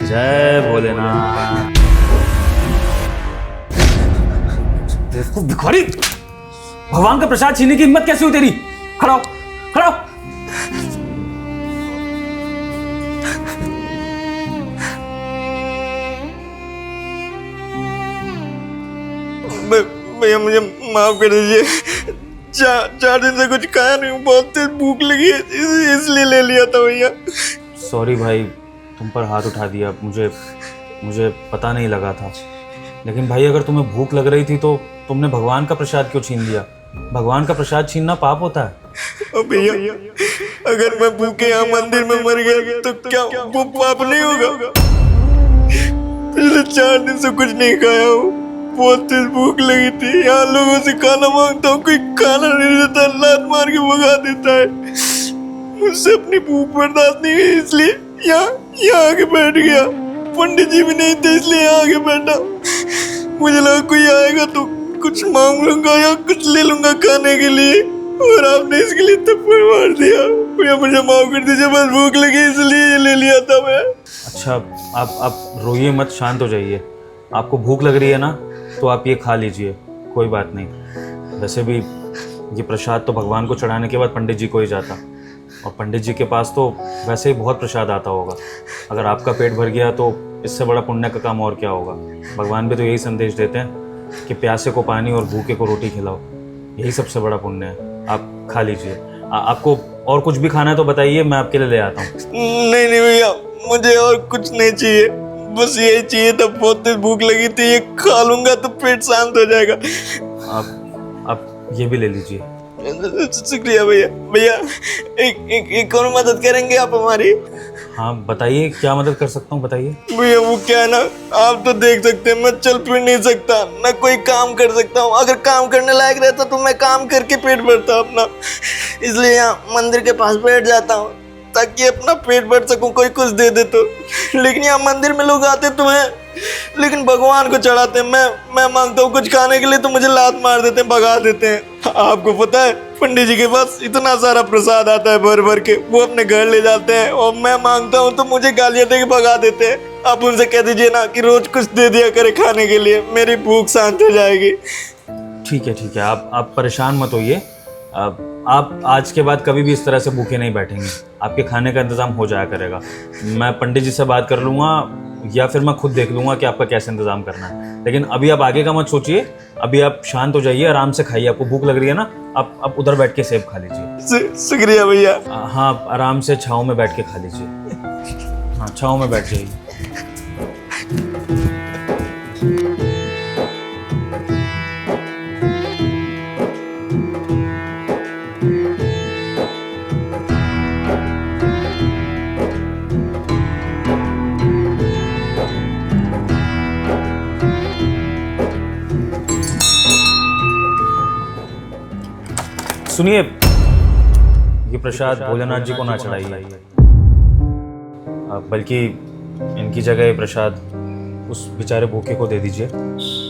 जय भोलेनाथ। देखो भिखारी, भगवान का प्रसाद छीनने की हिम्मत कैसे हुई तेरी? खड़ा हो, खड़ा हो। भैया मुझे माफ कर दीजिए, चार दिन से कुछ खाया नहीं हूँ, बहुत तेज भूख लगी है, इसलिए ले लिया था भैया। सॉरी भाई, तुम पर हाथ उठा दिया, मुझे पता नहीं लगा था। लेकिन भाई अगर तुम्हें भूख लग रही थी तो तुमने भगवान का प्रसाद क्यों छीन लिया? भगवान का प्रसाद छीनना पाप होता है। भैया अगर मैं भूखे यहाँ मंदिर में मर गया तो क्या वो पाप नहीं होगा? पिछले 4 दिन से कुछ नहीं खाया हूँ, बहुत तेज भूख लगी थी, यहाँ लोगों से खाना मांगता हूँ, कोई खाना नहीं देता, लात मार के भगा देता है। मुझसे अपनी भूख बर्दाश्त नहीं हुई, इसलिए यहाँ आके बैठ गया। पंडित जी भी नहीं थे इसलिए यहाँ आके बैठा। मुझे लगा कोई आएगा तो कुछ मांग लूंगा या कुछ ले लूंगा खाने के लिए, और आपने इसके लिए थप्पड़ मार दिया। भैया मुझे माफ कर दीजिए, बस भूख लगी इसलिए ये ले लिया था मैं। अच्छा, आप रोइए मत, शांत हो जाइए। आपको भूख लग रही है ना, तो आप ये खा लीजिए, कोई बात नहीं। वैसे भी ये प्रसाद तो भगवान को चढ़ाने के बाद पंडित जी को ही जाता, और पंडित जी के पास तो वैसे ही बहुत प्रसाद आता होगा। अगर आपका पेट भर गया तो इससे बड़ा पुण्य का काम और क्या होगा? भगवान भी तो यही संदेश देते हैं कि प्यासे को पानी और भूखे को रोटी खिलाओ, यही सबसे बड़ा पुण्य है। आप खा लीजिए। आपको और कुछ भी खाना है तो बताइए, मैं आपके लिए ले आता हूँ। नहीं भैया, मुझे और कुछ नहीं चाहिए, बस यही चाहिए था। बहुत तेज भूख लगी थी, ये खा लूंगा तो पेट शांत हो जाएगा। आप ये भी ले लीजिए। शुक्रिया भैया। भैया एक और मदद करेंगे आप हमारी? हाँ बताइए, क्या मदद कर सकता हूँ, बताइए। भैया वो क्या है ना, आप तो देख सकते हैं मैं चल फिर नहीं सकता, ना कोई काम कर सकता हूँ। अगर काम करने लायक रहता तो मैं काम करके पेट भरता अपना, इसलिए यहाँ मंदिर के पास बैठ जाता हूँ ताकि अपना पेट भर सकूं, कोई कुछ दे दे तो। लेकिन यहाँ मंदिर में लोग आते तो हैं, लेकिन भगवान को चढ़ाते हैं। मैं मांगता हूँ कुछ खाने के लिए तो मुझे लात मार देते हैं, भगा देते हैं। आपको पता है पंडित जी के पास इतना सारा प्रसाद आता है भर भर के, वो अपने घर ले जाते हैं, और मैं मांगता हूँ तो मुझे गालियाँ दे के भगा देते हैं। आप उनसे कह दीजिए ना कि रोज कुछ दे दिया करे खाने के लिए, मेरी भूख शांत हो जाएगी। ठीक है, आप परेशान मत होइए। आप आज के बाद कभी भी इस तरह से भूखे नहीं बैठेंगे, आपके खाने का इंतज़ाम हो जाया करेगा। मैं पंडित जी से बात कर लूँगा या फिर मैं खुद देख लूँगा कि आपका कैसे इंतज़ाम करना है। लेकिन अभी आप आगे का मत सोचिए, अभी आप शांत हो जाइए, आराम से खाइए। आपको भूख लग रही है ना, आप उधर बैठ के सेब खा लीजिए। शुक्रिया भैया। हाँ, आराम से छाँव में बैठ के खा लीजिए। हाँ, छाँव में बैठ जाइए। सुनिए, ये प्रसाद भोलेनाथ जी को ना चढ़ाइए, बल्कि इनकी जगह ये प्रसाद उस बेचारे भूखे को दे दीजिए।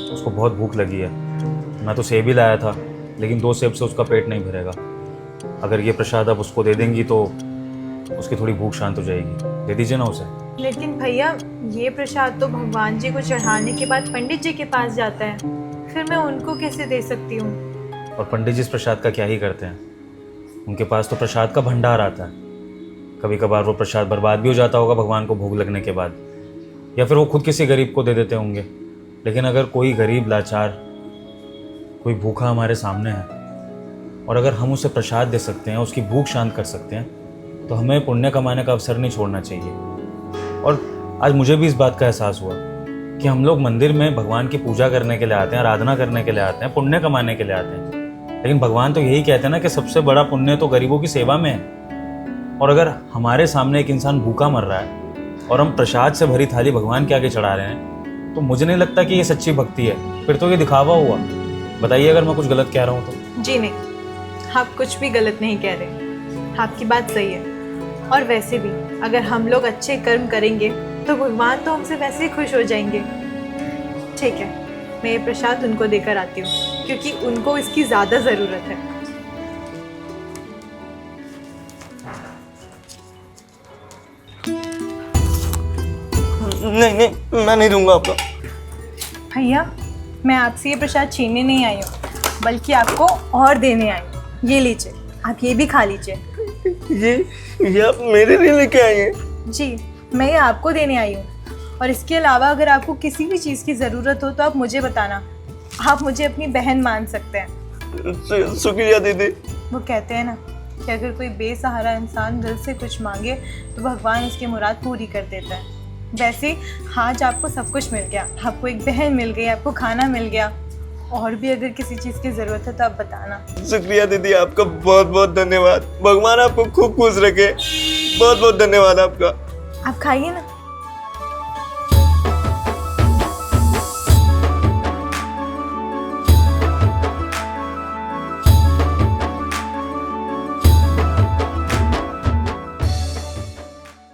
उसको बहुत भूख लगी है। मैं तो सेब ही लाया था, लेकिन 2 सेब से उसका पेट नहीं भरेगा। अगर ये प्रसाद आप उसको दे देंगी तो उसकी थोड़ी भूख शांत हो जाएगी। दे दीजिए ना उसे। लेकिन भैया, ये प्रसाद तो भगवान जी को चढ़ाने के बाद पंडित जी के पास जाता है, फिर मैं उनको कैसे दे सकती हूँ? और पंडित जी इस प्रसाद का क्या ही करते हैं? उनके पास तो प्रसाद का भंडार आता है। कभी कभार वो प्रसाद बर्बाद भी हो जाता होगा भगवान को भोग लगने के बाद, या फिर वो खुद किसी गरीब को दे देते होंगे। लेकिन अगर कोई गरीब लाचार, कोई भूखा हमारे सामने है, और अगर हम उसे प्रसाद दे सकते हैं, उसकी भूख शांत कर सकते हैं, तो हमें पुण्य कमाने का अवसर नहीं छोड़ना चाहिए। और आज मुझे भी इस बात का एहसास हुआ कि हम लोग मंदिर में भगवान की पूजा करने के लिए आते हैं, आराधना करने के लिए आते हैं, पुण्य कमाने के लिए आते हैं, लेकिन भगवान तो यही कहते हैं ना कि सबसे बड़ा पुण्य तो गरीबों की सेवा में है। और अगर हमारे सामने एक इंसान भूखा मर रहा है और हम प्रसाद से भरी थाली भगवान के आगे चढ़ा रहे हैं, तो मुझे नहीं लगता कि ये सच्ची भक्ति है, फिर तो ये दिखावा हुआ। बताइए अगर मैं कुछ गलत कह रहा हूँ तो। जी नहीं, आप कुछ भी गलत नहीं कह रहे, आपकी बात सही है। और वैसे भी अगर हम लोग अच्छे कर्म करेंगे तो भगवान तो हमसे वैसे ही खुश हो जाएंगे। ठीक है, मैं ये प्रसाद उनको देकर आती हूँ, क्योंकि उनको इसकी ज़्यादा ज़रूरत है। नहीं नहीं, मैं नहीं दूंगा आपका। भैया, मैं आपसे ये प्रसाद छीनने नहीं आई हूँ, बल्कि आपको और देने आई हूँ। ये लीजिए, आप ये भी खा लीजिए। ये आप मेरे लिए लेके आए हैं? जी, मैं ये आपको देने आई हूँ। और इसके अलावा अगर आपको किसी भी चीज़ की ज़रूरत हो तो आप मुझे बताना। आप मुझे अपनी बहन मान सकते हैं। शुक्रिया दीदी। वो कहते हैं ना कि अगर कोई बेसहारा इंसान दिल से कुछ मांगे तो भगवान उसकी मुराद पूरी कर देता है। वैसे आज आपको सब कुछ मिल गया, आपको एक बहन मिल गई, आपको खाना मिल गया। और भी अगर किसी चीज़ की ज़रूरत है तो आप बताना। शुक्रिया दीदी, आपका बहुत बहुत धन्यवाद। भगवान आपको खूब खुश रखे। बहुत बहुत धन्यवाद आपका। आप खाइए ना।